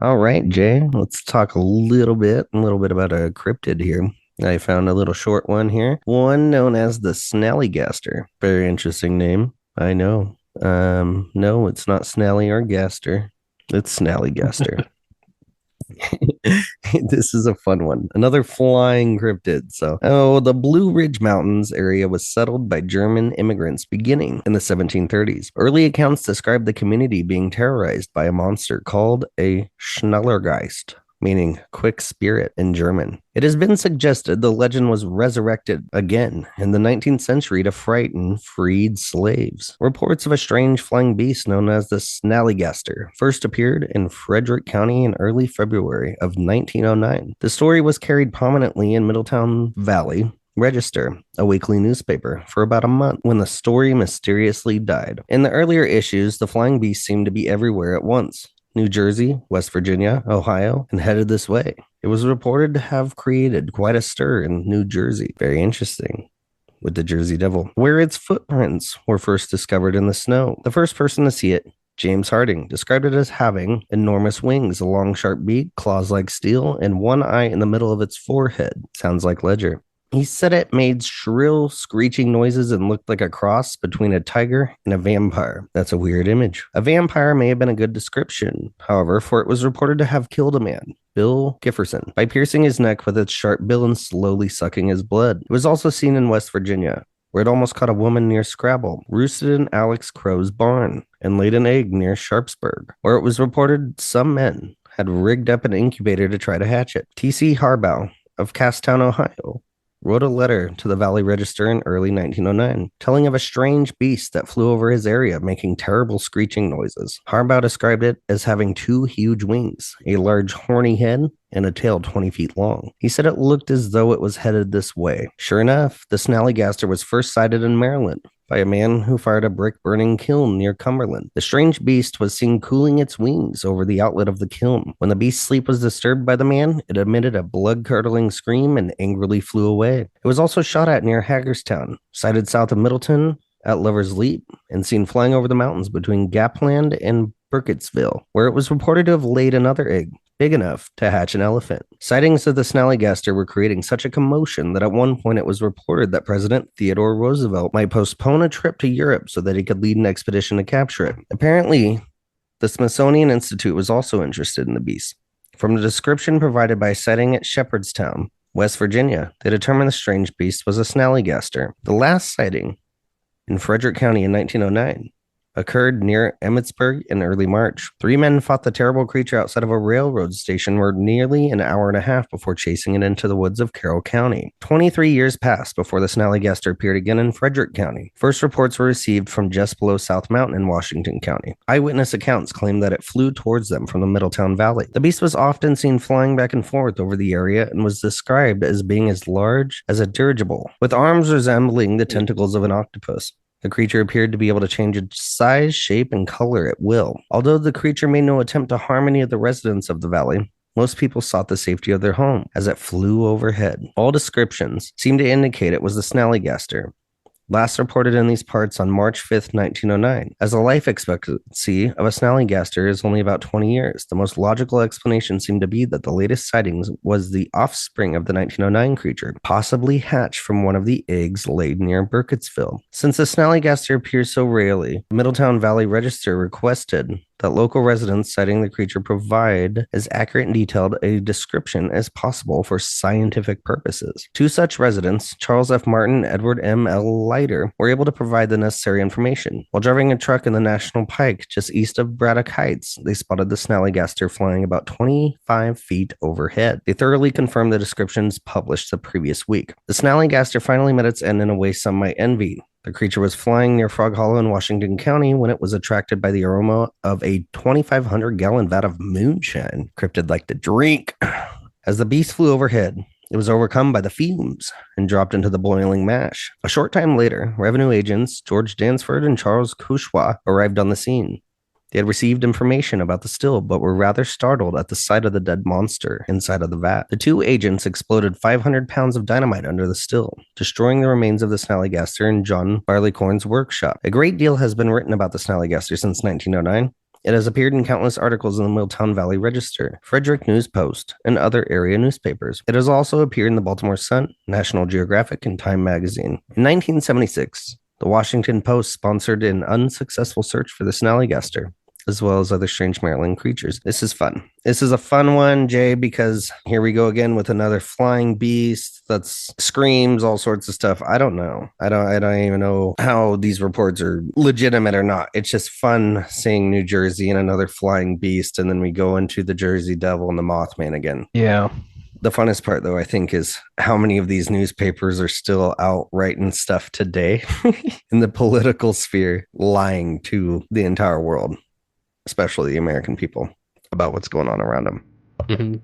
All right, Jay, let's talk a little bit about a cryptid here. I found a little short one here, one known as the Snallygaster. Very interesting name. I know. No, it's not Snally or Gaster. It's Snallygaster. This is a fun one. Another flying cryptid. The Blue Ridge Mountains area was settled by German immigrants beginning in the 1730s. Early accounts describe the community being terrorized by a monster called a Schnellergeist, meaning quick spirit in German. It has been suggested the legend was resurrected again in the 19th century to frighten freed slaves. Reports of a strange flying beast known as the Snallygaster first appeared in Frederick County in early February of 1909. The story was carried prominently in Middletown Valley Register, a weekly newspaper, for about a month when the story mysteriously died. In the earlier issues, the flying beast seemed to be everywhere at once. New Jersey, West Virginia, Ohio, and headed this way. It was reported to have created quite a stir in New Jersey. Very interesting. With the Jersey Devil, where its footprints were first discovered in the snow. The first person to see it, James Harding, described it as having enormous wings, a long sharp beak, claws like steel, and one eye in the middle of its forehead. Sounds like Ledger. He said it made shrill, screeching noises and looked like a cross between a tiger and a vampire. That's a weird image. A vampire may have been a good description, however, for it was reported to have killed a man, Bill Gifferson, by piercing his neck with its sharp bill and slowly sucking his blood. It was also seen in West Virginia, where it almost caught a woman near Scrabble, roosted in Alex Crow's barn, and laid an egg near Sharpsburg, where it was reported some men had rigged up an incubator to try to hatch it. T.C. Harbaugh of Casstown, Ohio, wrote a letter to the Valley Register in early 1909, telling of a strange beast that flew over his area, making terrible screeching noises. Harbaugh described it as having two huge wings, a large horny head, and a tail 20 feet long. He said it looked as though it was headed this way. Sure enough, the Snallygaster was first sighted in Maryland by a man who fired a brick-burning kiln near Cumberland. The strange beast was seen cooling its wings over the outlet of the kiln. When the beast's sleep was disturbed by the man, it emitted a blood-curdling scream and angrily flew away. It was also shot at near Hagerstown, sighted south of Middleton at Lover's Leap, and seen flying over the mountains between Gapland and Burkittsville, where it was reported to have laid another egg big enough to hatch an elephant. Sightings of the Snallygaster were creating such a commotion that at one point it was reported that President Theodore Roosevelt might postpone a trip to Europe so that he could lead an expedition to capture it. Apparently, the Smithsonian Institute was also interested in the beast. From the description provided by a sighting at Shepherdstown, West Virginia, they determined the strange beast was a Snallygaster. The last sighting, in Frederick County in 1909, occurred near Emmitsburg in early March. 3 men fought the terrible creature outside of a railroad station for nearly an hour and a half before chasing it into the woods of Carroll County. 23 years passed before the Snallygaster appeared again in Frederick County. First reports were received from just below South Mountain in Washington County. Eyewitness accounts claim that it flew towards them from the Middletown Valley. The beast was often seen flying back and forth over the area and was described as being as large as a dirigible, with arms resembling the tentacles of an octopus. The creature appeared to be able to change its size, shape, and color at will. Although the creature made no attempt to harm any of the residents of the valley, most people sought the safety of their home as it flew overhead. All descriptions seem to indicate it was the Snallygaster, last reported in these parts on March 5th, 1909. As the life expectancy of a Snallygaster is only about 20 years, the most logical explanation seemed to be that the latest sightings was the offspring of the 1909 creature, possibly hatched from one of the eggs laid near Burkittsville. Since the Snallygaster appears so rarely, the Middletown Valley Register requested that local residents citing the creature provide as accurate and detailed a description as possible for scientific purposes. 2 such residents, Charles F. Martin and Edward M. L. Leiter, were able to provide the necessary information. While driving a truck in the National Pike just east of Braddock Heights, they spotted the Snallygaster flying about 25 feet overhead. They thoroughly confirmed the descriptions published the previous week. The Snallygaster finally met its end in a way some might envy. The creature was flying near Frog Hollow in Washington County when it was attracted by the aroma of a 2,500-gallon vat of moonshine. Cryptid liked to drink. As the beast flew overhead, it was overcome by the fumes and dropped into the boiling mash. A short time later, revenue agents George Dansford and Charles Couchois arrived on the scene. They had received information about the still, but were rather startled at the sight of the dead monster inside of the vat. The 2 agents exploded 500 pounds of dynamite under the still, destroying the remains of the Snallygaster in John Barleycorn's workshop. A great deal has been written about the Snallygaster since 1909. It has appeared in countless articles in the Milltown Valley Register, Frederick News Post, and other area newspapers. It has also appeared in the Baltimore Sun, National Geographic, and Time magazine. In 1976, the Washington Post sponsored an unsuccessful search for the Snallygaster, as well as other strange Maryland creatures. This is fun. This is a fun one, Jay, because here we go again with another flying beast that screams all sorts of stuff. I don't know. I don't even know how these reports are legitimate or not. It's just fun seeing New Jersey and another flying beast, and then we go into the Jersey Devil and the Mothman again. Yeah. The funnest part, though, I think, is how many of these newspapers are still out writing stuff today in the political sphere, lying to the entire world, especially the American people, about what's going on around them. Mhm.